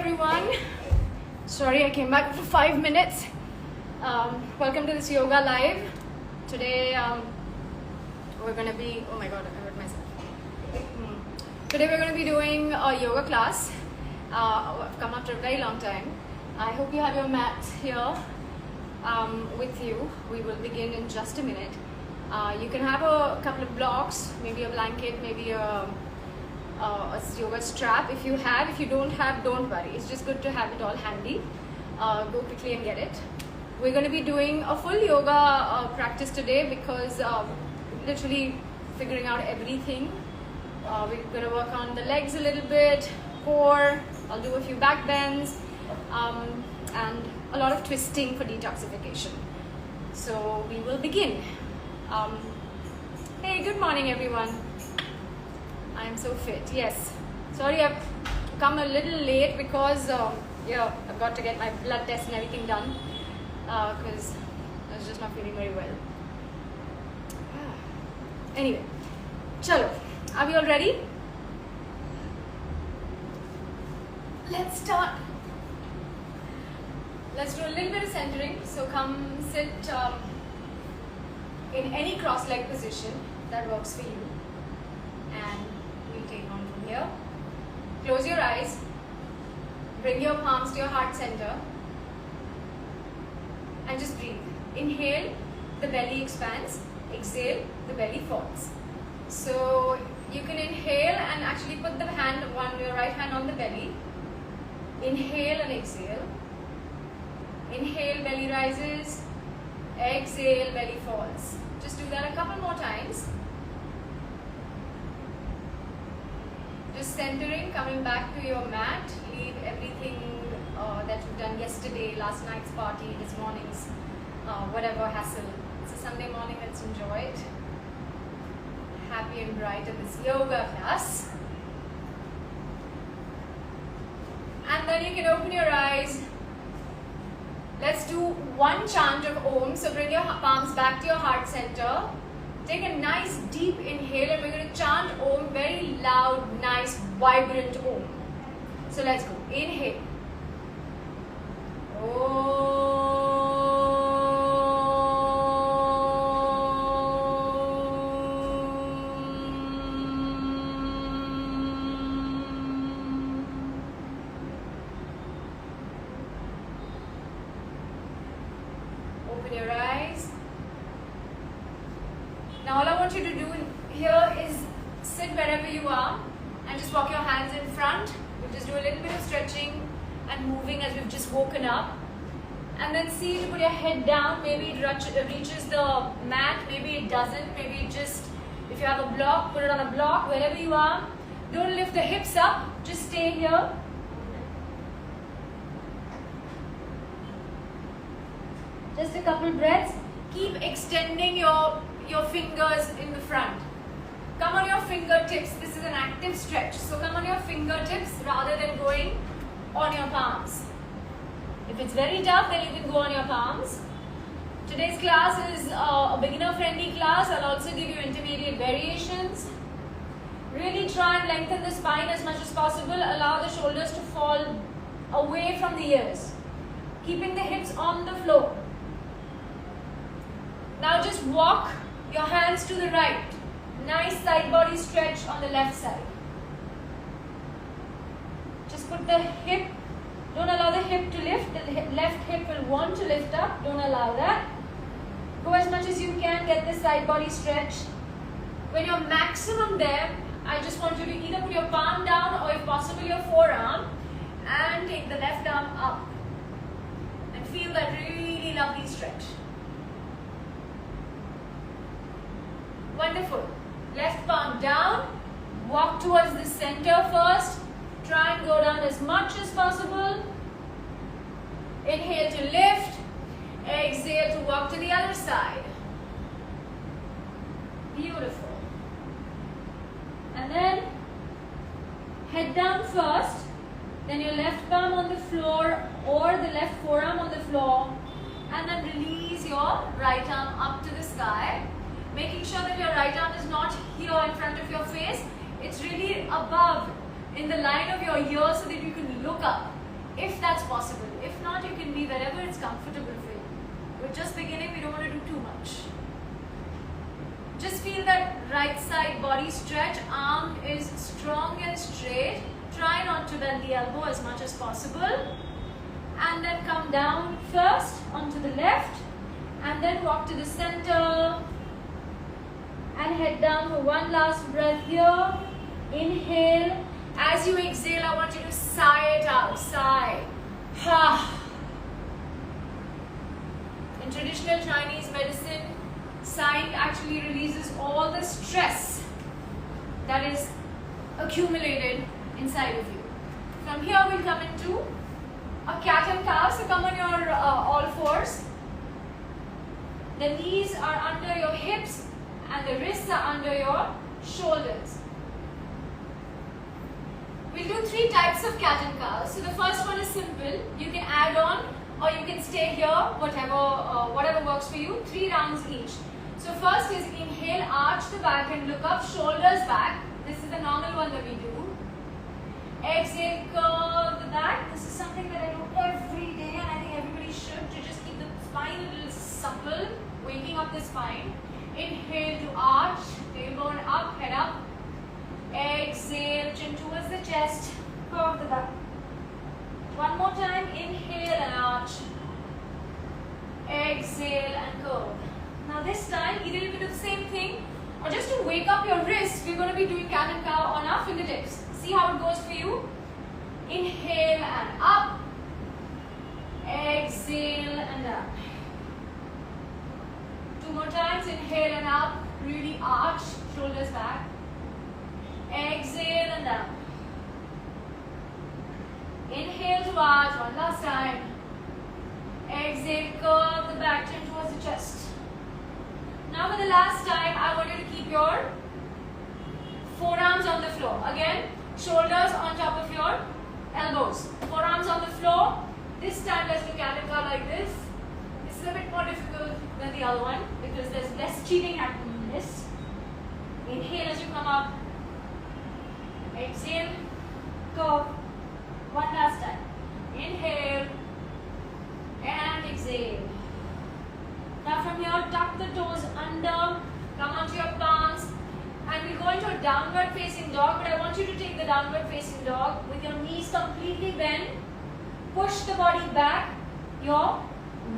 everyone. Sorry I came back for 5 minutes. Welcome to this yoga live. Today we're going to be, oh my god, I hurt myself. Today we're going to be doing a yoga class. I've come after a very long time. I hope you have your mat here with you. We will begin in just a minute. You can have a couple of blocks, maybe a blanket, maybe a yoga strap if you have. If you don't have, don't worry. It's just good to have it all handy. Go quickly and get it. We're going to be doing a full yoga practice today because literally figuring out everything. We're going to work on the legs a little bit, core. I'll do a few back bends and a lot of twisting for detoxification. So we will begin. Hey, good morning everyone. I am so fit. Yes. Sorry, I've come a little late because I've got to get my blood test and everything done because I was just not feeling very well. Anyway, chalo. Are we all ready? Let's start. Let's do a little bit of centering. So come sit in any cross-leg position that works for you. And we'll take on from here. Close your eyes. Bring your palms to your heart center. And just breathe. Inhale, the belly expands. Exhale, the belly falls. So you can inhale and actually put the your right hand on the belly. Inhale and exhale. Inhale, belly rises. Exhale, belly falls. Just do that a couple more times. Just centering, coming back to your mat. Leave everything that you've done yesterday, last night's party, this morning's whatever hassle. It's a Sunday morning, let's enjoy it. Happy and bright in this yoga class. And then you can open your eyes. Let's do one chant of Om. So bring your palms back to your heart center. Take a nice deep inhale and we're going to chant Om, very loud, nice, vibrant Om. So let's go. Inhale. Om. Open your eyes. Now all I want you to do here is sit wherever you are and just walk your hands in front. We'll just do a little bit of stretching and moving as we've just woken up. And then see to put your head down. Maybe it reaches the mat, maybe it doesn't. Maybe it just, if you have a block, put it on a block, wherever you are. Don't lift the hips up, just stay here. Just a couple breaths. Keep extending your fingers in the front. Come on your fingertips. This is an active stretch. So come on your fingertips rather than going on your palms. If it's very tough, then you can go on your palms. Today's class is a beginner-friendly class. I'll also give you intermediate variations. Really try and lengthen the spine as much as possible. Allow the shoulders to fall away from the ears. Keeping the hips on the floor. Now just walk your hands to the right. Nice side body stretch on the left side. Just put the hip, don't allow the hip to lift. The left hip will want to lift up. Don't allow that. Go as much as you can, get this side body stretch. When you're maximum there, I just want you to either put your palm down or if possible your forearm and take the left arm up. And feel that really lovely stretch. Wonderful. Left palm down. Walk towards the center first. Try and go down as much as possible. Inhale to lift. Exhale to walk to the other side. Beautiful. And then head down first. Then your left palm on the floor or the left forearm on the floor. And then release your right arm up to the sky. Making sure that your right arm is not here in front of your face. It's really above in the line of your ear so that you can look up. if that's possible. If not, you can be wherever it's comfortable for you. We're just beginning, we don't want to do too much. Just feel that right side body stretch, arm is strong and straight. Try not to bend the elbow as much as possible. And then come down first onto the left and then walk to the center and head down for one last breath here. Inhale. As you exhale, I want you to sigh it out. Sigh. Ha. In traditional Chinese medicine, sighing actually releases all the stress that is accumulated inside of you. From here, we'll come into a cat and cow. So come on your all fours. The knees are under your hips and the wrists are under your shoulders. We'll do 3 types of cat and cow. So the first one is simple. You can add on or you can stay here, whatever works for you. 3 rounds each. So first is inhale, arch the back and look up, shoulders back. This is the normal one that we do. Exhale, curve the back. This is something that I do every day and I think everybody should, to just keep the spine a little supple, waking up the spine. Inhale to arch, tailbone up, head up. Exhale, chin towards the chest, curve the back. One more time, inhale and arch. Exhale and curve. Now this time, either you can do the same thing or just to wake up your wrists, we're going to be doing cat and cow on our fingertips. See how it goes for you. Inhale and up. Exhale and down. 2 more times, inhale and up. Really arch, shoulders back. Exhale and down. Inhale to arch, one last time. Exhale, curve the back, chin towards the chest. Now for the last time, I want you to keep your forearms on the floor. Again, shoulders on top of your elbows. Forearms on the floor. This time let's do cat and cow like this. This is a bit more difficult than the other one because there's less cheating happening in this. Inhale as you come up. Exhale, curve. One last time. Inhale and exhale. Now from here, tuck the toes under, come onto your palms, and we'll go into a downward facing dog, but I want you to take the downward facing dog with your knees completely bent. Push the body back, your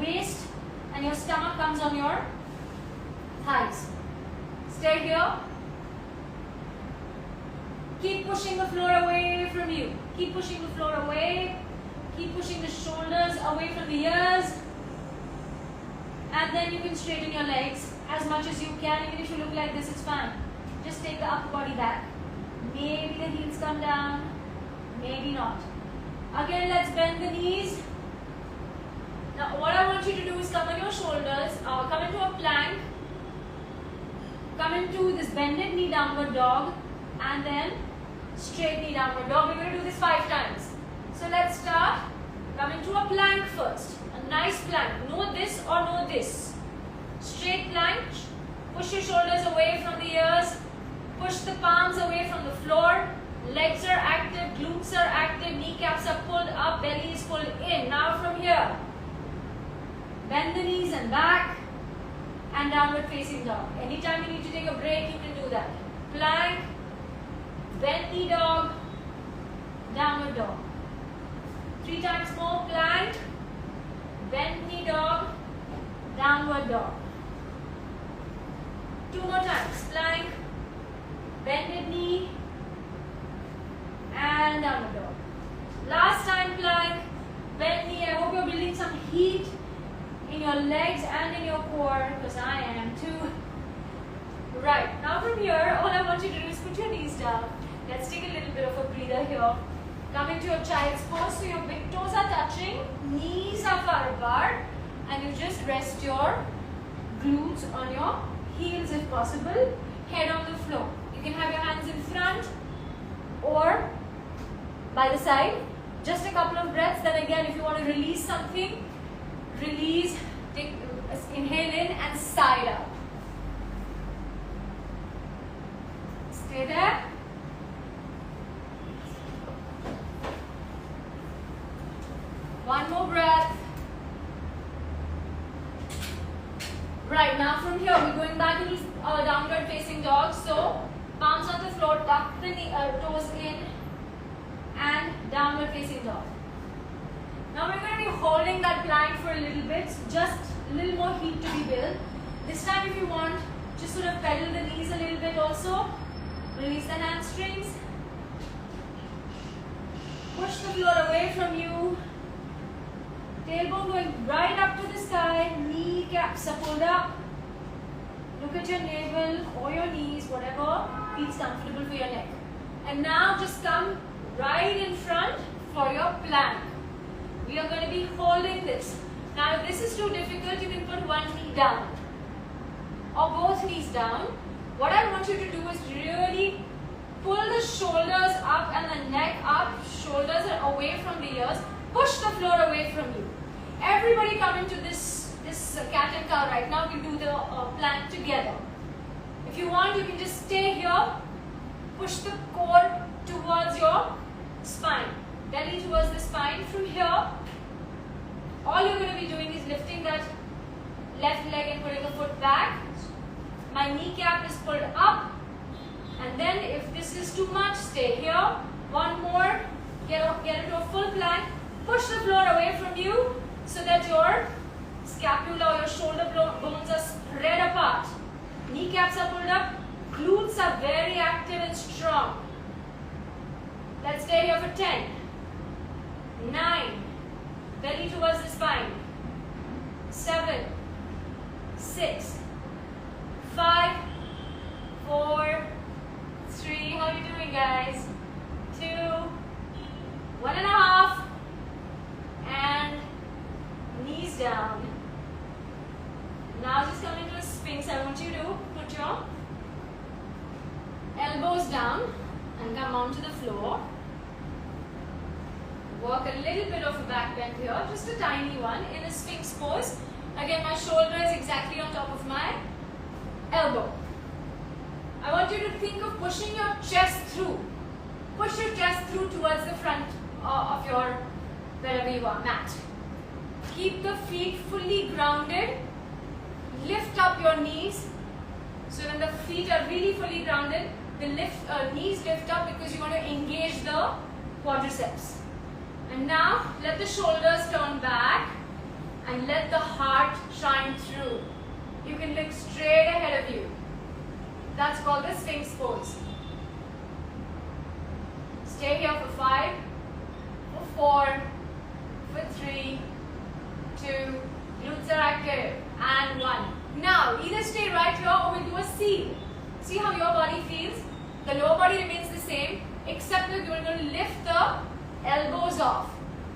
waist and your stomach comes on your thighs. Stay here. Keep pushing the floor away from you. Keep pushing the floor away. Keep pushing the shoulders away from the ears. And then you can straighten your legs as much as you can. Even if you look like this, it's fine. Just take the upper body back. Maybe the heels come down. Maybe not. Again, let's bend the knees. Now, what I want you to do is come on your shoulders. Come into a plank. Come into this bended knee downward dog. And then straight knee downward dog. We're going to do this 5 times. So let's start. Come into a plank first. A nice plank. No this or no this. Straight plank. Push your shoulders away from the ears. Push the palms away from the floor. Legs are active. Glutes are active. Kneecaps are pulled up. Belly is pulled in. Now from here, bend the knees and back. And downward facing dog. Anytime you need to take a break, you can do that. Plank. Bend knee dog. Downward dog. 3 times more. Plank. Bend knee dog. Downward dog. 2 more times. Plank. Bended knee. And downward dog. Last time plank. Bend knee. I hope you're building some heat in your legs and in your core, because I am too. Right. Now from here, all I want you to do is put your knees down. Let's take a little bit of a breather here. Come into your child's pose, so your big toes are touching, knees are far apart, and you just rest your glutes on your heels if possible, head on the floor. You can have your hands in front or by the side. Just a couple of breaths. Then again, if you want to release something, release, take, inhale in and sigh it out. Stay there. more breath. Right, now from here we're going back into downward facing dog. So palms on the floor, tuck the toes in and downward facing dog. Now we're going to be holding that plank for a little bit, just a little more heat to be built. This time if you want, just sort of pedal the knees a little bit also. Release the hamstrings. Push the floor away from you. Tailbone going right up to the sky. Kneecaps are pulled up. Look at your navel or your knees, whatever feels comfortable for your neck. And now just come right in front for your plank. We are going to be holding this. Now if this is too difficult, you can put one knee down or both knees down. What I want you to do is really pull the shoulders up and the neck up. Shoulders are away from the ears. Push the floor away from you. Everybody come into this cat and cow right now. We do the plank together. If you want, you can just stay here. Push the core towards your spine. Belly towards the spine. From here, all you're going to be doing is lifting that left leg and putting the foot back. My kneecap is pulled up. And then if this is too much, stay here. One more. Get into a full plank. Push the floor away from you so that your scapula or your shoulder bones are spread apart. Kneecaps are pulled up. Glutes are very active and strong. Let's stay here for 10. 9. Belly towards the spine. 7. 6. 5. 4. 3. How are you doing, guys? 2. 1.5. And knees down. Now just come into a sphinx. I want you to put your elbows down and come onto the floor. Work a little bit of a back bend here, just a tiny one in a sphinx pose. Again, my shoulder is exactly on top of my elbow. I want you to think of pushing your chest through. Push your chest through towards the front of your wherever you are, mat. Keep the feet fully grounded. Lift up your knees. So when the feet are really fully grounded, the knees lift up because you want to engage the quadriceps. And now let the shoulders turn back and let the heart shine through. You can look straight ahead of you. That's called the Sphinx pose. Stay here for 5, for 4, for 3, 2, glutes are active, and 1. Now, either stay right here or we'll do a seal. See how your body feels? The lower body remains the same, except that you're going to lift the elbows off.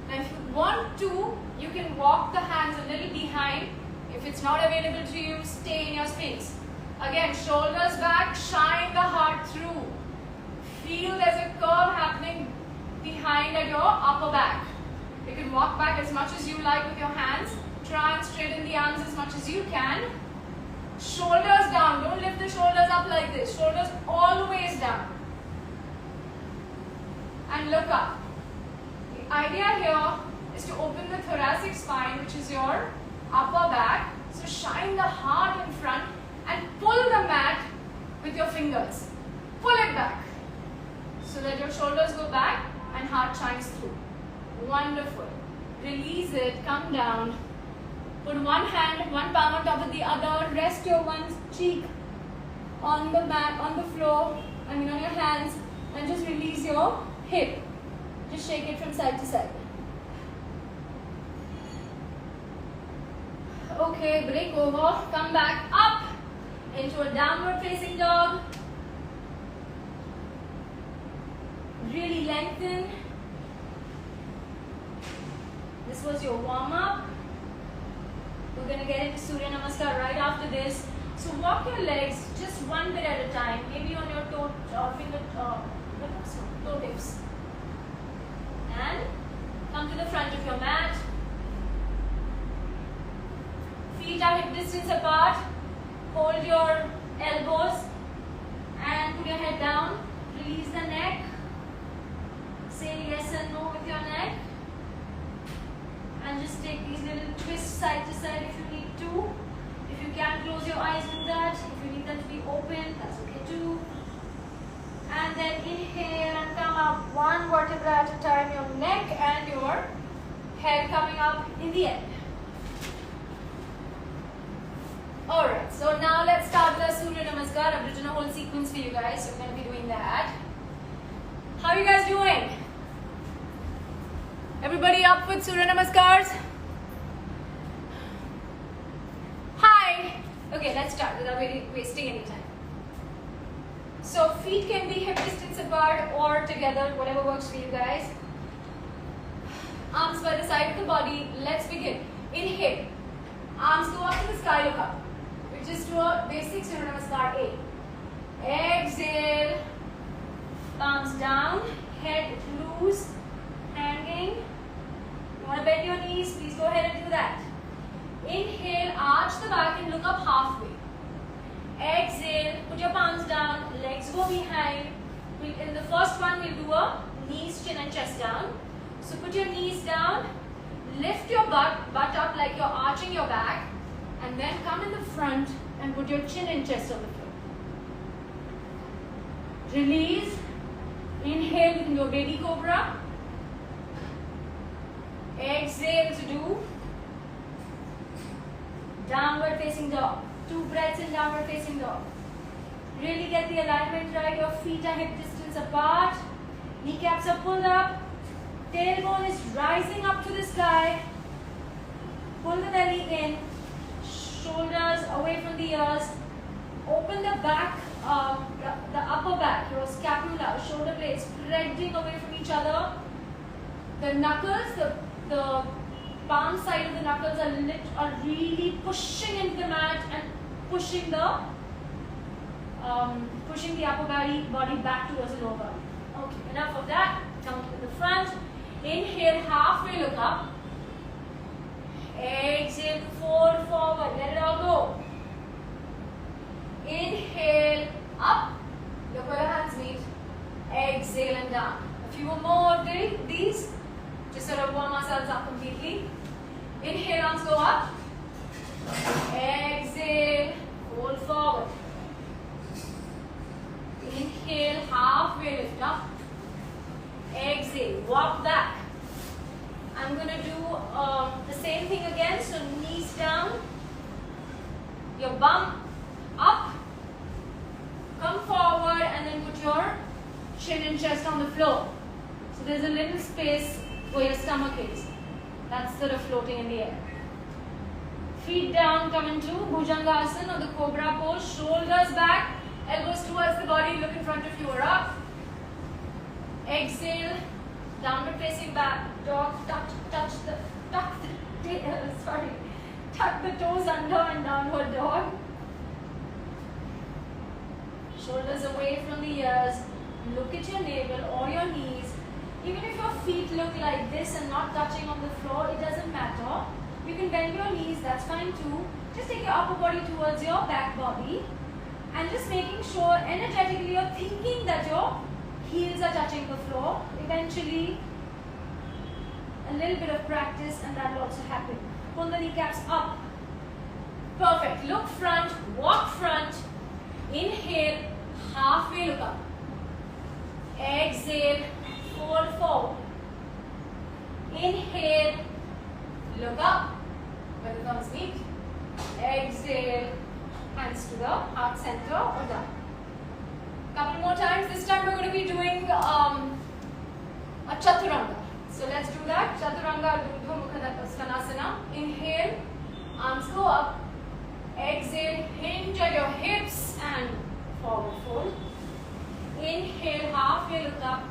Now, if you want to, you can walk the hands a little behind. If it's not available to you, stay in your Sphinx. Again, shoulders back, shine the heart through. Feel there's a curve happening behind at your upper back. You can walk back as much as you like with your hands. Try and straighten the arms as much as you can. Shoulders down. Don't lift the shoulders up like this. Shoulders always down. And look up. The idea here is to open the thoracic spine, which is your upper back. So shine the heart in front and pull the mat with your fingers. Pull it back so that your shoulders go back and heart shines through. Wonderful. Release it, come down. Put one hand, one palm on top of the other. Rest your one cheek on the mat, on the floor, on your hands, and just release your hip. Just shake it from side to side. Okay, break over, come back up into a downward facing dog. Really lengthen. This was your warm-up. We're going to get into Surya Namaskar right after this. So walk your legs just one bit at a time, maybe on your toe tips. And come to the front of your mat. Feet are hip distance apart. Hold your elbows and put your head down. Release the neck. Say yes and no with your neck. And up one vertebra at a time, your neck and your head coming up in the end. Alright, so now let's start with our Surya Namaskar. I've written a whole sequence for you guys, so we're going to be doing that. How are you guys doing? Everybody up with Surya Namaskars? Hi! Okay, let's start without wasting any time. So feet can be hip distance apart or together, whatever works for you guys. Arms by the side of the body. Let's begin. Inhale. Arms go up to the sky, look up. We just do a basic Surya Namaskar A. Exhale. Palms down. Head loose. Hanging. You want to bend your knees? Please go ahead and do that. Inhale. Arch the back and look up halfway. Exhale, put your palms down, legs go behind. In the first one, we'll do a knees, chin and chest down. So put your knees down, lift your butt up like you're arching your back, and then come in the front and put your chin and chest on the floor. Release, inhale in your baby cobra. Exhale to do downward facing dog. 2 breaths in downward facing dog. Really get the alignment right. Your feet are hip distance apart. Kneecaps are pulled up. Tailbone is rising up to the sky. Pull the belly in. Shoulders away from the ears. Open the back, the upper back, your scapula, shoulder blades spreading away from each other. The knuckles, the palm side of the knuckles are really pushing into the mat and pushing the upper body back towards the lower body. Okay, enough of that. Come to the front. Inhale, halfway look up. Exhale, fold forward. Let it all go. Inhale, up. Look where your hands meet. Exhale and down. A few more of these. Just sort of warm ourselves up completely. Inhale, arms go up. Exhale, fold forward. Inhale, halfway lift up. Exhale, walk back. I'm going to do the same thing again. So knees down, your bum up, come forward and then put your chin and chest on the floor. So there's a little space where your stomach is. That's sort of floating in the air. Feet down, come into Bhujangasana or the Cobra pose. Shoulders back, elbows towards the body, look in front of you or up. Exhale, downward facing back dog. Tuck the toes under and downward dog. Shoulders away from the ears. Look at your navel or your knees. Even if your feet look like this and not touching on the floor, it doesn't matter. You can bend your knees, that's fine too. Just take your upper body towards your back body and just making sure energetically you're thinking that your heels are touching the floor. Eventually, a little bit of practice and that will also happen. Pull the kneecaps up. Perfect. Look front, walk front. Inhale, halfway look up. Exhale, fold forward. Inhale, look up where the thumbs meet. Exhale, hands to the heart center or down. Couple more times. This time we're going to be doing a chaturanga. So let's do that. Chaturanga Urdhva Mukha Svanasana. Inhale, arms go up. Exhale, hinge at your hips and forward fold. Inhale, halfway look up.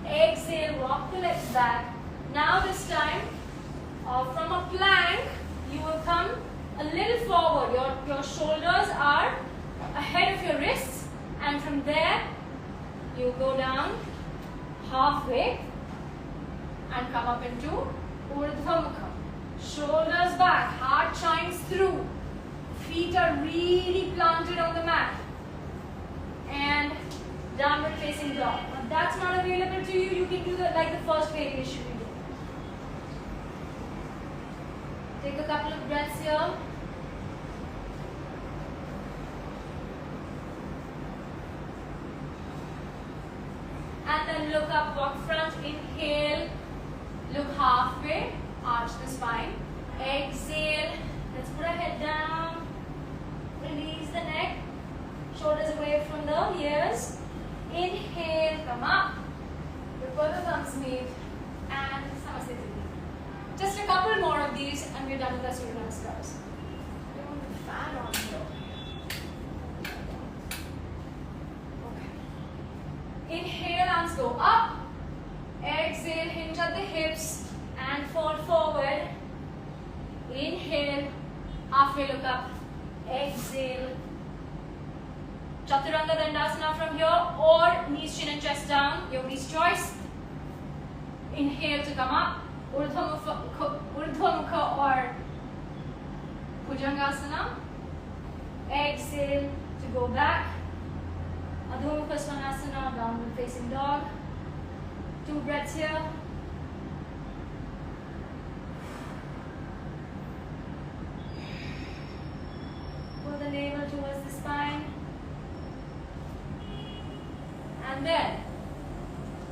Exhale, walk the legs back. Now this time, from a plank, you will come a little forward. Your shoulders are ahead of your wrists, and from there, you go down halfway and come up into Urdhva Mukha. Shoulders back, heart shines through. Feet are really planted on the mat. And downward facing dog. If that's not available to you, you can do like the first variation we did. Take a couple of breaths here. And then look up, walk front, inhale, look halfway, arch the spine. Exhale, let's put our head down, release the neck, shoulders away from the ears. Inhale, come up, with both the thumbs meet, and Samasthiti. Just a couple more of these and we're done with our Surya Namaskars. I want the fan on here. Okay. Inhale, arms go up. Exhale, hinge at the hips and fold forward. Inhale, halfway look up. Exhale. Chaturanga Dandasana from here or knees, chin and chest down. Yogi's choice. Inhale to come up. Urdhva Mukha or Bhujangasana. Exhale to go back. Adho Mukha Svanasana, downward facing dog. 2 breaths here. Pull the navel towards the spine. And then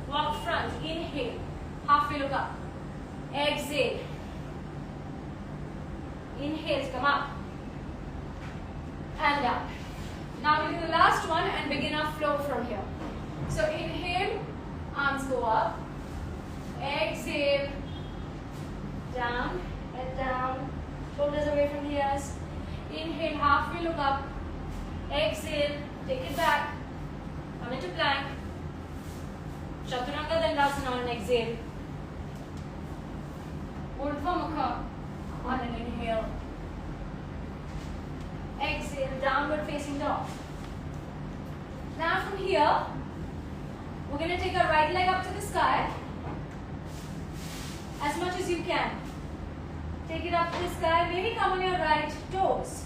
walk front. Inhale. Halfway look up. Exhale. Inhale to come up. And down. Now we'll do the last one and begin our flow from here. So inhale, arms go up. Exhale, down, head down, shoulders away from the ears. Inhale, halfway look up. Exhale, take it back. Come into plank. Chaturanga Dandasana on an exhale. Urdhva Mukha on an inhale. Exhale, downward facing dog. Now from here, we're going to take our right leg up to the sky as much as you can. Take it up to the sky, maybe come on your right toes.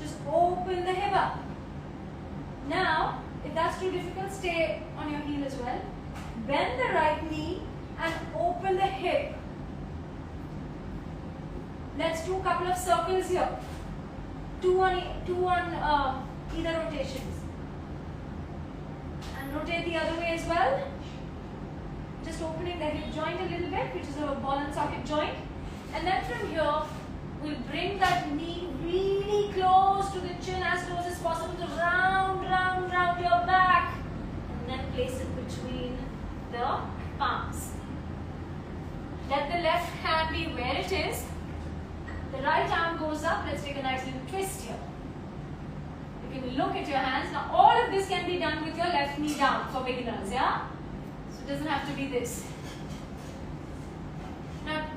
Just open the hip up. Now, if that's too difficult, stay on your heel as well. Bend the right knee and open the hip. Let's do a couple of circles here. Two on either rotations. And rotate the other way as well. Just opening the hip joint a little bit, which is a ball and socket joint. And then from here, we'll bring that knee really close to the chin, as close as possible to round your back. And then place it between the palms. Let the left hand be where it is. The right arm goes up. Let's take a nice little twist here. You can look at your hands. Now all of this can be done with your left knee down for beginners, yeah? So it doesn't have to be this. Now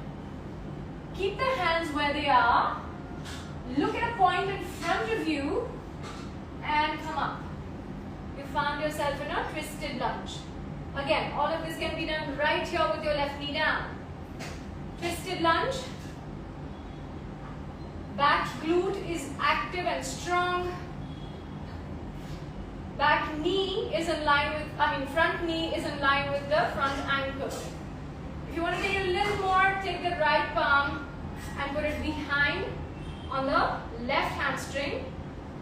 keep the hands where they are. Look at a point in front of you and come up. You found yourself in a twisted lunge. Again, all of this can be done right here with your left knee down. Twisted lunge. Back glute is active and strong. Back knee is in line with, front knee is in line with the front ankle. If you want to take a little more, take the right palm and put it behind on the left hamstring.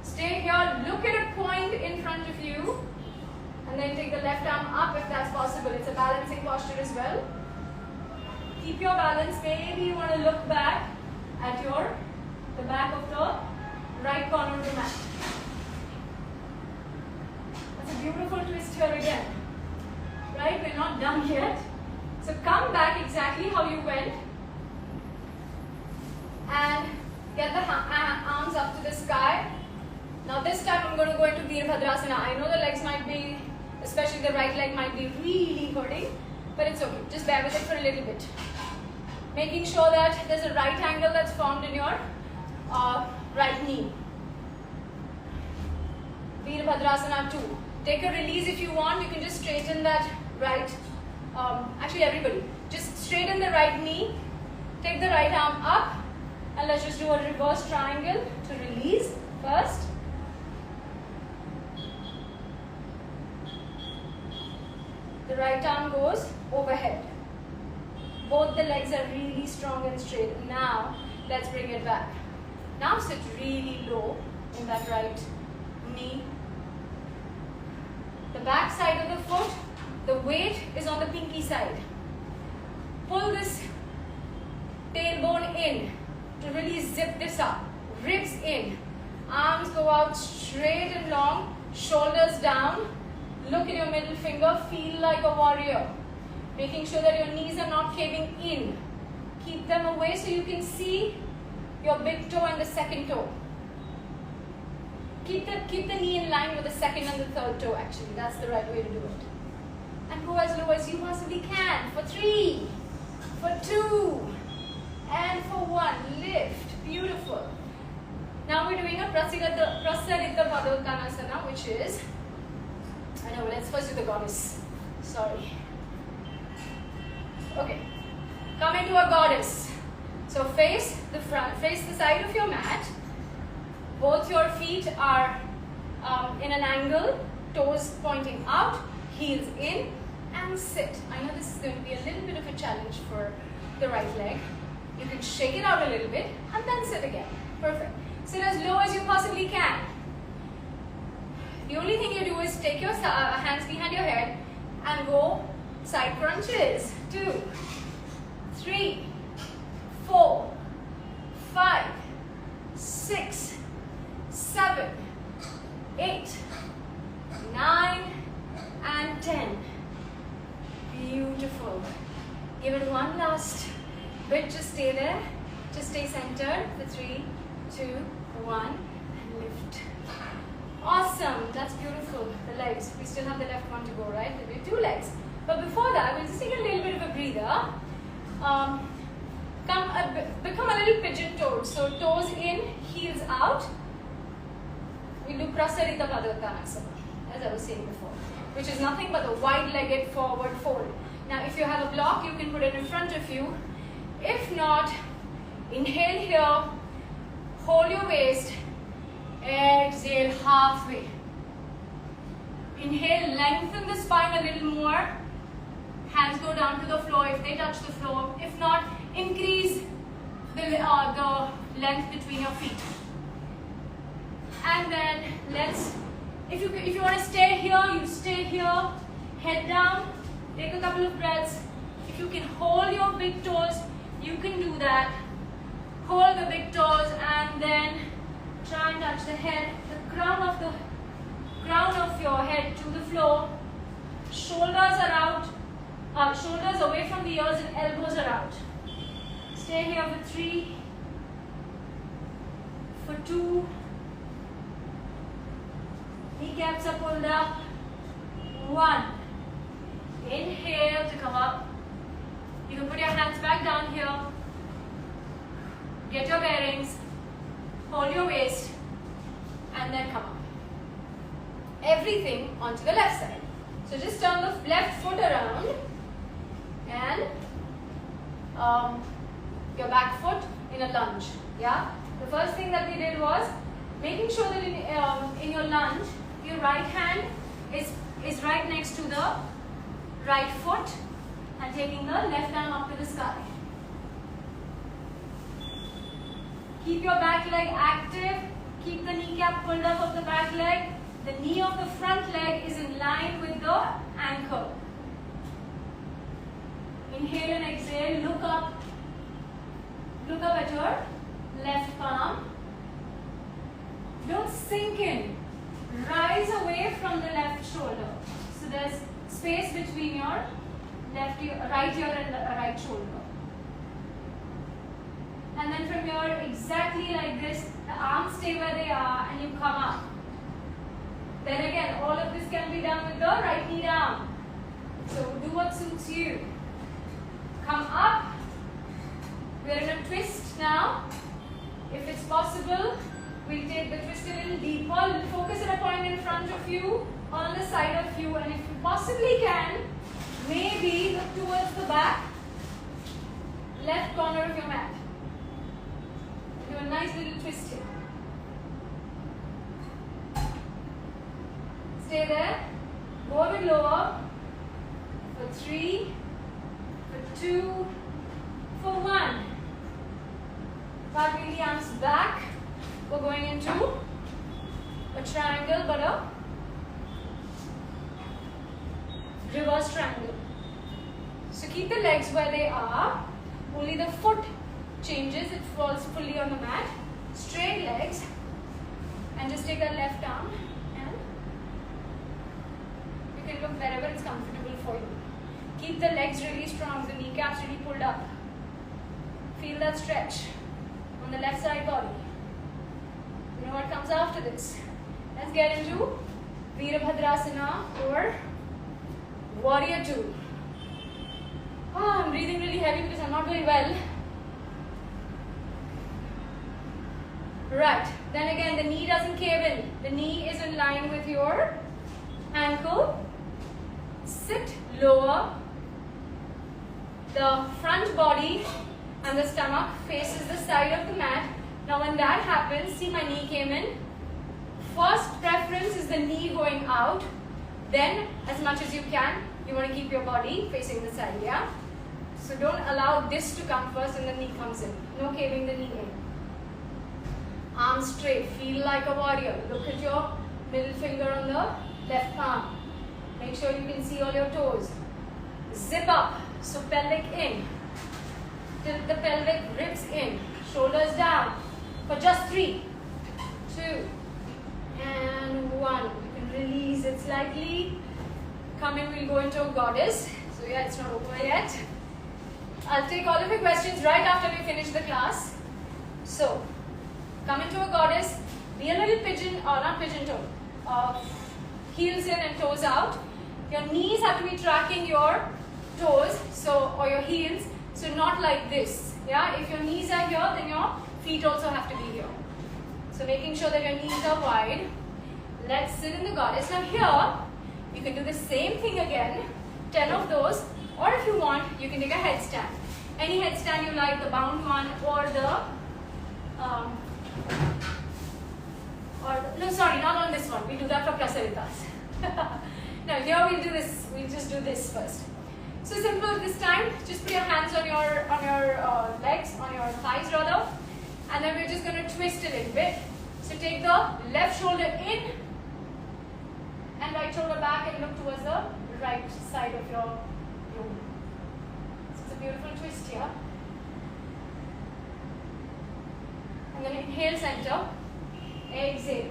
Stay here, look at a point in front of you, and then take the left arm up if that's possible. It's a balancing posture as well. Keep your balance. Maybe you want to look back at the back of the right corner of the mat. That's a beautiful twist here again. Right? We're not done yet. So come back exactly how you went and get the arms up to the sky. Now this time I'm going to go into Virabhadrasana. I know the legs might be, especially the right leg might be really hurting, but it's okay. Just bear with it for a little bit. Making sure that there's a right angle that's formed in your right knee. Virabhadrasana 2. Take a release if you want. You can just straighten that right, actually everybody. Just straighten the right knee. Take the right arm up. And let's just do a reverse triangle to release first. The right arm goes overhead. Both the legs are really strong and straight. Now, let's bring it back. Now sit really low in that right knee. The back side of the foot, the weight is on the pinky side. Pull this tailbone in to really zip this up. Ribs in. Arms go out straight and long. Shoulders down. Look at your middle finger. Feel like a warrior. Making sure that your knees are not caving in. Keep them away so you can see your big toe and the second toe. Keep the knee in line with the second and the third toe actually. That's the right way to do it. And go as low as you possibly can. For 3, for 2, and for 1. Lift. Beautiful. Now we're doing a Prasarita Padottanasana, which is, I know, let's first do the goddess. Sorry. Okay. Come into a goddess. So face the front, face the side of your mat. Both your feet are in an angle, toes pointing out, heels in, and sit. I know this is going to be a little bit of a challenge for the right leg. You can shake it out a little bit and then sit again. Perfect. Sit as low as you possibly can. The only thing you do is take your hands behind your head and go side crunches. 2, 3, 4, 5, 6, 7, 8, 9, and 10. Beautiful. Give it one last bit. Just stay there. Just stay centered for 3, 2, 1, and lift. Awesome. That's beautiful. The legs. We still have the left one to go, right? We have 2 legs. But before that, we'll just take a little bit of a breather. Become a little pigeon-toed. So toes in, heels out. We do Prasarita Padottanasana, as I was saying before, which is nothing but a wide-legged forward fold. Now, if you have a block, you can put it in front of you. If not, inhale here, hold your waist, exhale halfway. Inhale, lengthen the spine a little more. Hands go down to the floor if they touch the floor. If not, increase the length between your feet. And then if you want to stay here, you stay here. Head down, take a couple of breaths. If you can hold your big toes, you can do that. Hold the big toes and then try and touch the head, the crown of your head to the floor. Shoulders are out. Shoulders away from the ears and elbows are out. Stay here for 3, for 2. Kneecaps are pulled up. 1. Inhale to come up. You can put your hands back down here. Get your bearings. Hold your waist. And then come up. Everything onto the left side. So just turn the left foot around. And your back foot in a lunge. Yeah. The first thing that we did was making sure that in your lunge, your right hand is right next to the right foot and taking the left arm up to the sky. Keep your back leg active. Keep the kneecap pulled up of the back leg. The knee of the front leg is in line with the ankle. Inhale and exhale. Look up. Look up at your left palm. Don't sink in. Rise away from the left shoulder. So there's space between your right ear and the right shoulder. And then from here, exactly like this, the arms stay where they are and you come up. Then again, all of this can be done with the right knee down. So do what suits you. Come up. We're in a twist now. If it's possible, we'll take the twist a little deeper. Focus at a point in front of you, on the side of you, and if you possibly can, maybe look towards the back, left corner of your mat. Do a nice little twist here. Stay there. Go a bit lower. For 3, for 2, for 1. Bring the arms back. We're going into a triangle, but a reverse triangle. So keep the legs where they are, only the foot changes, it falls fully on the mat. Straight legs, and just take that left arm and you can look wherever it's comfortable for you. Keep the legs really strong, the kneecaps really pulled up. Feel that stretch on the left side body. You know what comes after this. Let's get into Virabhadrasana or Warrior 2. Oh, I'm breathing really heavy because I'm not very well. Right, then again the knee doesn't cave in. The knee is in line with your ankle. Sit lower. The front body and the stomach faces the side of the mat. Now when that happens, see my knee came in. First preference is the knee going out. Then as much as you can, you want to keep your body facing the side, yeah? So don't allow this to come first and the knee comes in. No caving the knee in. Arms straight, feel like a warrior. Look at your middle finger on the left palm. Make sure you can see all your toes. Zip up, so pelvic in. Tilt the pelvic ribs in. Shoulders down. For just 3, 2, and 1. You can release it slightly. Come in, we'll go into a goddess. So yeah, it's not over yet. I'll take all of your questions right after we finish the class. So, come into a goddess, be a little pigeon, or not pigeon toe, heels in and toes out. Your knees have to be tracking your toes, or your heels, so not like this. Yeah, if your knees are here, then your feet also have to be here. So making sure that your knees are wide. Let's sit in the goddess. Now here, you can do the same thing again, 10 of those, or if you want, you can take a headstand. Any headstand you like, the bound one or the no, sorry, not on this one. We do that for Prasaritas. Now here we'll do this. We'll just do this first. So simple this time. Just put your hands on your legs, on your thighs rather, and then we're just going to twist a little bit. So take the left shoulder in and right shoulder back and look towards the right side of your room. So it's a beautiful twist here. And then inhale center, exhale.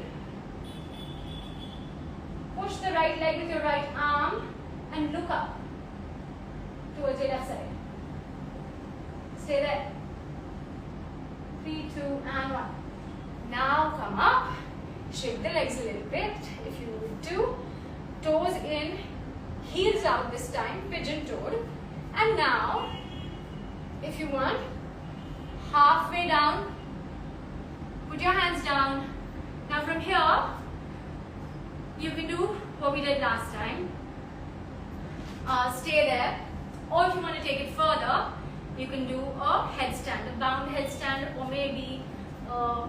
Push the right leg with your right arm and look up towards your left side. Stay there. 3, 2, and 1. Now come up, shake the legs a little bit if you need to. Toes in, heels out this time, pigeon toed. And now, if you want, halfway down, put your hands down. Now from here, you can do what we did last time. Stay there. Or if you want to take it further, you can do a headstand, a bound headstand, or maybe a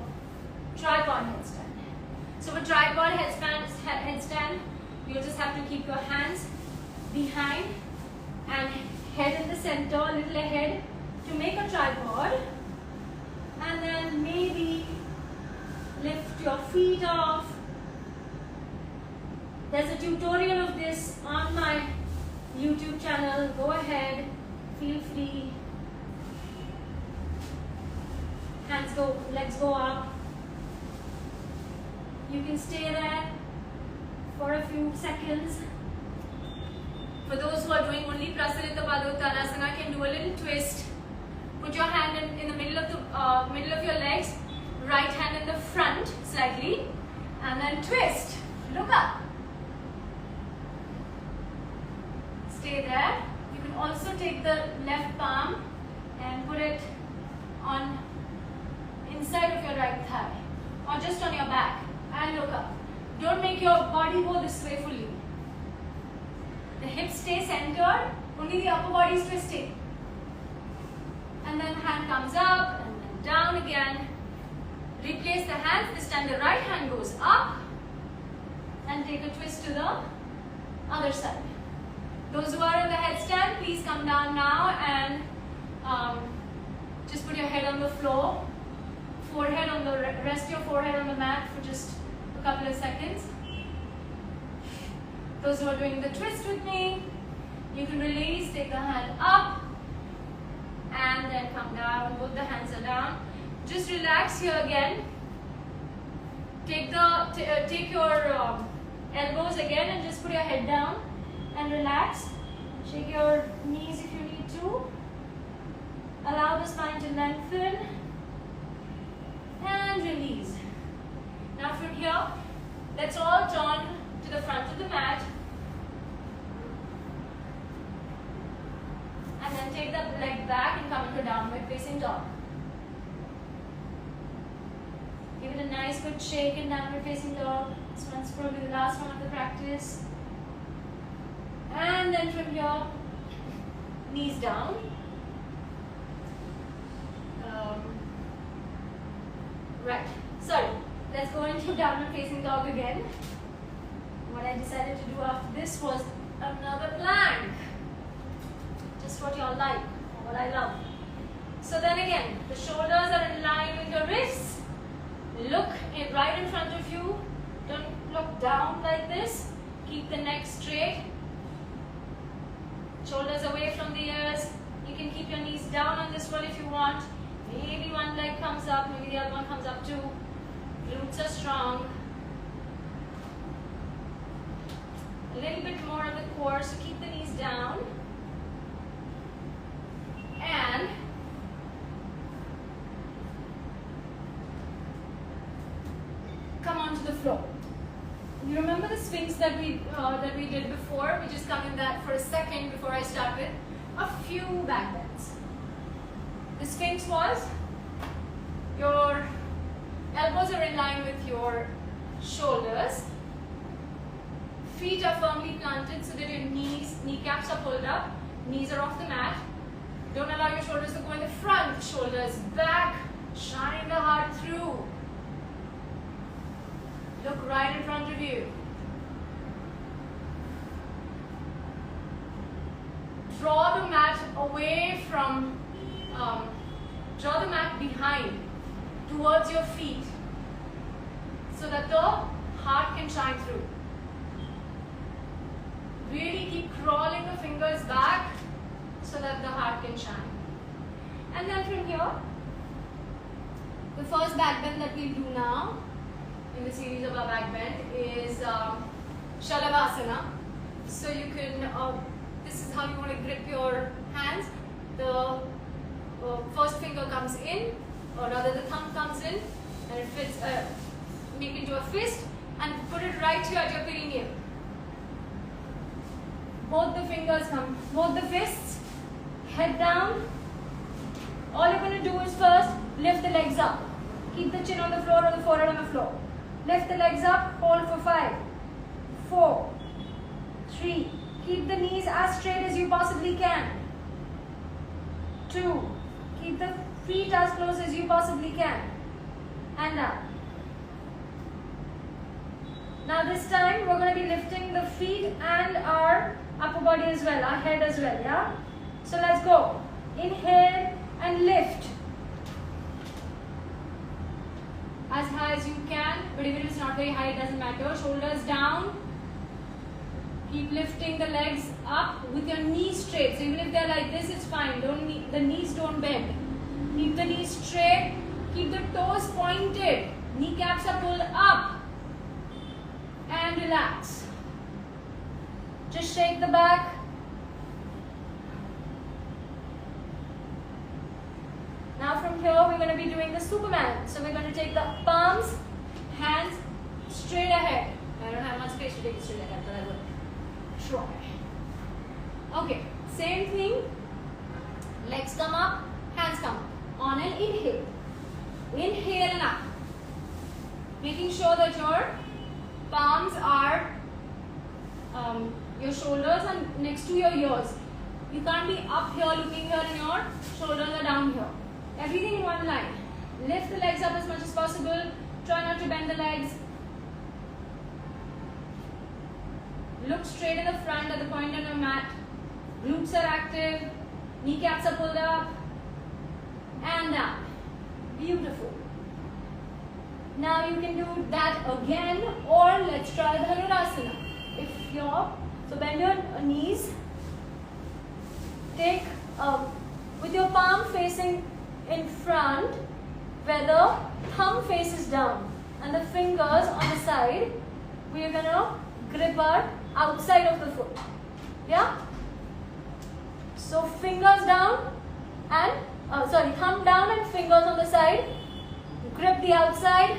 tripod headstand. So for tripod headstand, you'll just have to keep your hands behind and head in the center, a little ahead to make a tripod. And then maybe lift your feet off. There's a tutorial of this on my YouTube channel. Go ahead, feel free. Hands go, legs go up. You can stay there for a few seconds. For those who are doing only Prasarita Padottanasana, can do a little twist. Put your hand in the middle of your legs, right hand in the front slightly, and then twist. Look up. Stay there. You can also take the left palm and put it on inside of your right thigh or just on your back and look up. Don't make your body go this way fully. The hips stay centered, only the upper body is twisting. And then hand comes up and then down again. Replace the hands. This time the right hand goes up and take a twist to the other side. Those who are in the headstand, please come down now and just put your head on the floor, rest your forehead on the mat for just a couple of seconds. Those who are doing the twist with me, You can release, take the hand up and then come down. Both the hands are down. Just relax here again. Take your elbows again and just put your head down and relax. Shake your knees if you need to. Allow the spine to lengthen and release. Now from here, let's all turn to the front of the mat and then take the leg back and come into downward facing dog. Give it a nice good shake in downward facing dog. This one's probably the last one of the practice. And then from here, knees down. Right. Sorry. Let's go into downward facing dog again. What I decided to do after this was another plank. Just what y'all like, or what I love. So then again, the shoulders are in line with your wrists. Look right in front of you. Don't look down like this. Keep the neck straight. Shoulders away from the ears. You can keep your knees down on this one if you want. Maybe one leg comes up, maybe the other one comes up too. Glutes are strong. A little bit more of the core, so keep the knees down. And come onto the floor. You remember the Sphinx that we did before? We just come in that for a second before I start with a few back bends. The Sphinx was your elbows are in line with your shoulders. Feet are firmly planted so that your kneecaps are pulled up. Knees are off the mat. Don't allow your shoulders to go in the front. Shoulders back. Shine the heart through. Look right in front of you. Draw the mat away from, draw the mat behind, towards your feet, so that the heart can shine through. Really keep crawling the fingers back, so that the heart can shine. And then from here, the first back bend that we'll do now, in the series of our back bend, is Shalavasana. So you can, this is how you want to grip your hands. The first finger comes in, or rather the thumb comes in, and it fits, make into a fist, and put it right here at your perineum. Both the fingers come, both the fists, head down. All you're going to do is first lift the legs up. Keep the chin on the floor or the forehead on the floor. Lift the legs up, hold for 5, 4, 3. Keep the knees as straight as you possibly can. 2. Keep the feet as close as you possibly can. And up. Now this time we're going to be lifting the feet and our upper body as well, our head as well, yeah? So let's go. Inhale and lift. As high as you can, but even if it's not very high, it doesn't matter. Shoulders down. Keep lifting the legs up with your knees straight. So even if they're like this, it's fine. The knees don't bend. Keep the knees straight. Keep the toes pointed. Kneecaps are pulled up. And relax. Just shake the back. Now from here, we're going to be doing the Superman. So we're going to take the palms, hands straight ahead. I don't have much space to take it straight ahead, but I will try. Okay, same thing. Legs come up, hands come up. On an inhale. Inhale and up. Making sure that your palms are, your shoulders are next to your ears. You can't be up here looking here and your shoulders are down here. Everything in one line. Lift the legs up as much as possible. Try not to bend the legs. Look straight in the front at the point on your mat. Glutes are active. Kneecaps are pulled up. And down. Beautiful. Now you can do that again, or let's try the Dhanurasana. So bend your knees. take with your palm facing in front, where the thumb faces down and the fingers on the side, we are going to grip our outside of the foot. Yeah? So fingers down and, thumb down and fingers on the side. Grip the outside.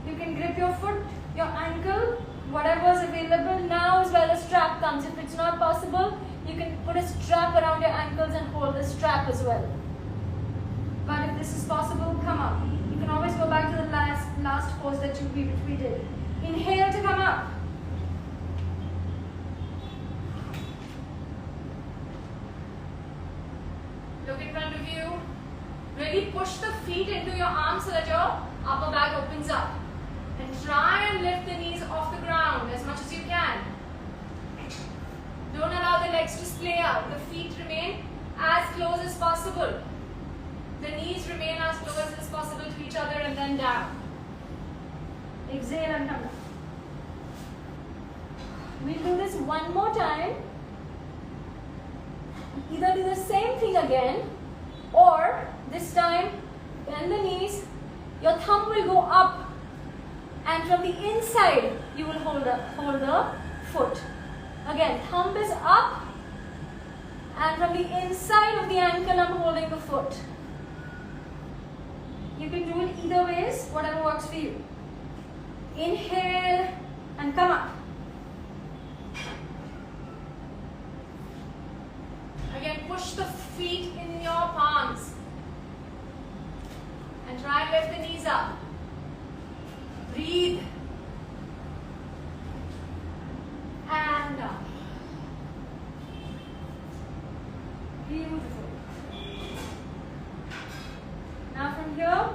You can grip your foot, your ankle, whatever is available. Now as well, a strap comes. If it's not possible, you can put a strap around your ankles and hold the strap as well. But if this is possible, come up. You can always go back to the last pose that we did. Inhale to come up. Look in front of you. Really push the feet into your arms so that your upper back opens up. And try and lift the knees off the ground as much as you can. Don't allow the legs to splay out. The feet remain as close as possible. The knees remain as close as possible to each other and then down. Exhale and come down. We'll do this one more time. Either do the same thing again, or this time bend the knees, your thumb will go up, and from the inside you will hold the foot. Again, thumb is up, and from the inside of the ankle I'm holding the foot. You can do it either ways, whatever works for you. Inhale and come up. Again, push the feet in your palms. And try and lift the knees up. Breathe. And up. Beautiful. Now from here,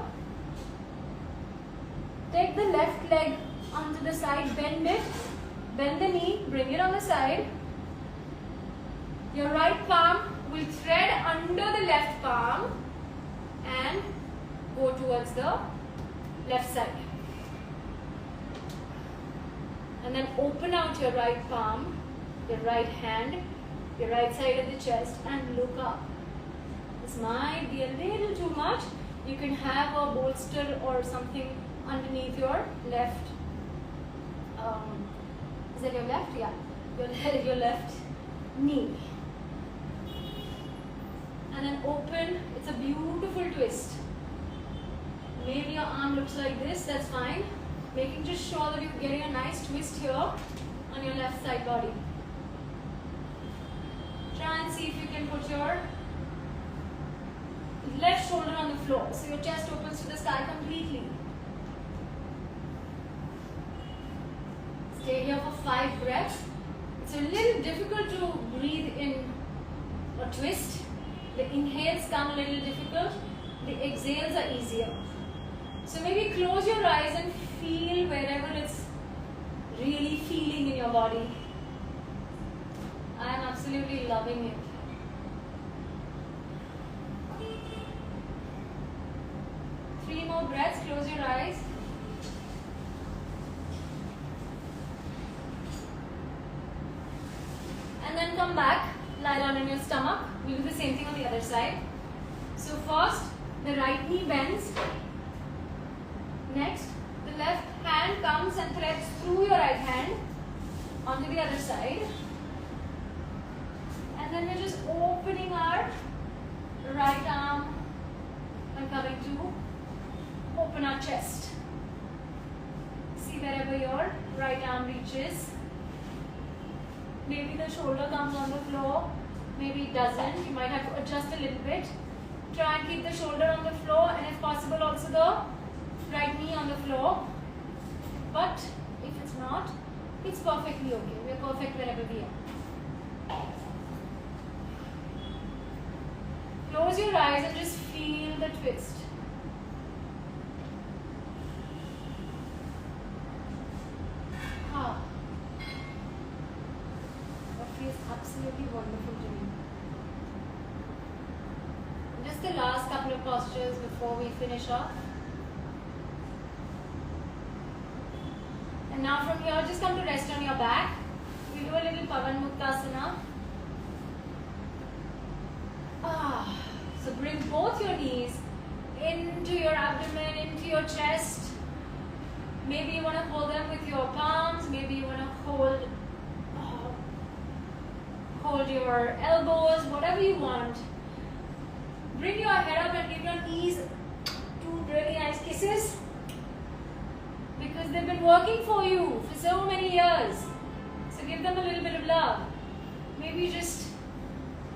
take the left leg onto the side, bend it, bend the knee, bring it on the side. Your right palm will thread under the left palm and go towards the left side. And then open out your right palm, your right hand, your right side of the chest and look up. This might be a little too much. You can have a bolster or something underneath your left. Is that your left? Yeah. Your left knee. And then open. It's a beautiful twist. Maybe your arm looks like this, that's fine. Making just sure that you're getting a nice twist here on your left side body. Try and see if you can put your left shoulder on the floor. So your chest opens to the sky completely. Stay here for 5 breaths. It's a little difficult to breathe in a twist. The inhales come a little difficult. The exhales are easier. So maybe close your eyes and feel wherever it's really feeling in your body. I am absolutely loving it. Three more breaths, close your eyes. And then come back, lie down on your stomach. We'll do the same thing on the other side. So first, the right knee bends. Next, the left hand comes and threads through your right hand onto the other side. And then we're just opening our right arm and coming to open our chest. See wherever your right arm reaches. Maybe the shoulder comes on the floor, maybe it doesn't. You might have to adjust a little bit. Try and keep the shoulder on the floor and if possible also the right knee on the floor. But if it's not, it's perfectly okay. We're perfect wherever we are. Close your eyes and just feel the twist. That feels absolutely wonderful to me. Just the last couple of postures before we finish off. And now from here, just come to rest on your back. We'll do a little Pavan Muktasana. bring both your knees into your abdomen, into your chest. Maybe you want to hold them with your palms. Maybe you want to hold your elbows, whatever you want. Bring your head up and give your knees two really nice kisses, because they've been working for you for so many years. So give them a little bit of love. Maybe just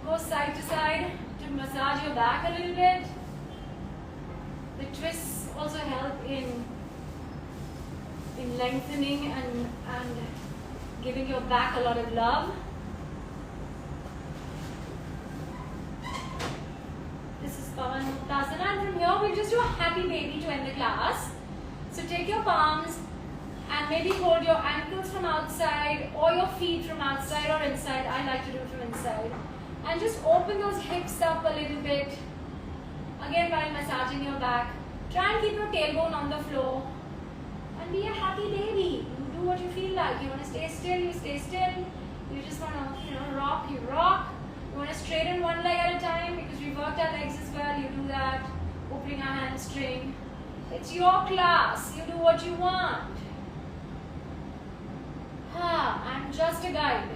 go side to side to massage your back a little bit. The twists also help in lengthening and giving your back a lot of love. This is Pavan Muktasana, and from here we'll just do a happy baby to end the class. So take your palms and maybe hold your ankles from outside or your feet from outside or inside. I like to do it from inside. And just open those hips up a little bit. Again, while massaging your back. Try and keep your tailbone on the floor. And be a happy baby. You do what you feel like. You want to stay still, you stay still. You just want to, rock, you rock. You want to straighten one leg at a time, because we worked our legs as well. You do that. Opening our hamstring. It's your class. You do what you want. I'm just a guide.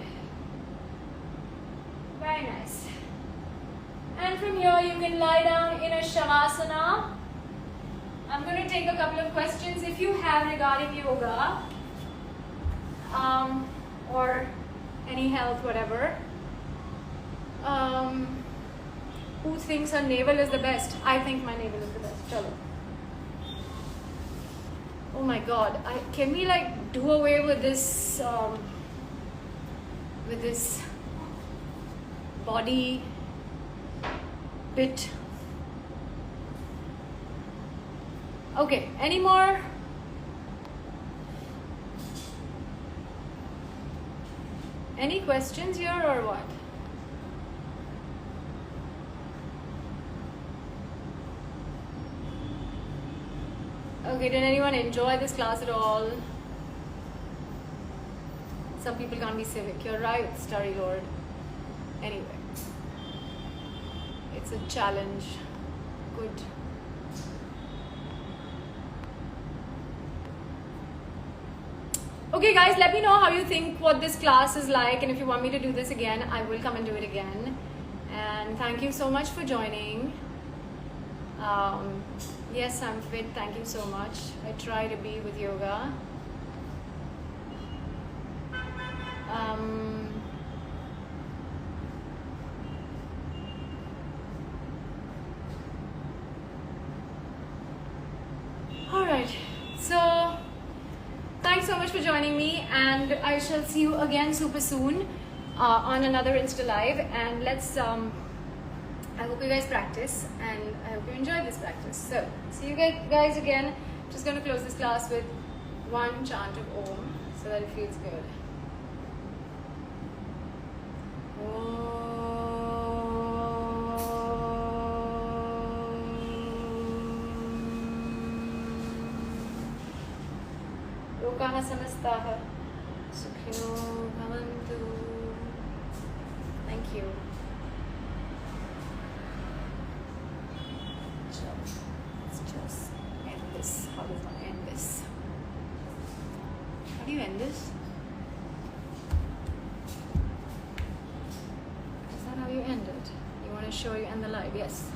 Very nice. And from here you can lie down in a Shavasana. I'm going to take a couple of questions if you have regarding yoga or any health, whatever. Who thinks her navel is the best? I think my navel is the best. Chalo. Oh my God! Can we do away with this body bit? Okay. Any more? Any questions here or what? Okay, did anyone enjoy this class at all? Some people can't be civic. You're right, Starry Lord. Anyway, it's a challenge. Good. Okay guys, let me know how you think what this class is like, and if you want me to do this again, I will come and do it again. And thank you so much for joining. Yes, I'm fit. Thank you so much. I try to be with yoga. Alright, so thanks so much for joining me, and I shall see you again super soon on another Insta Live. And let's I hope you guys practice, and I hope you enjoy this practice. So, see you guys again. Just going to close this class with one chant of Om so that it feels good. Lokaha samastaha sukhino bhavantu. Thank you. Let's just end this. How do I end this? How do you end this? Is that how you end it? You want to show you end the live? Yes.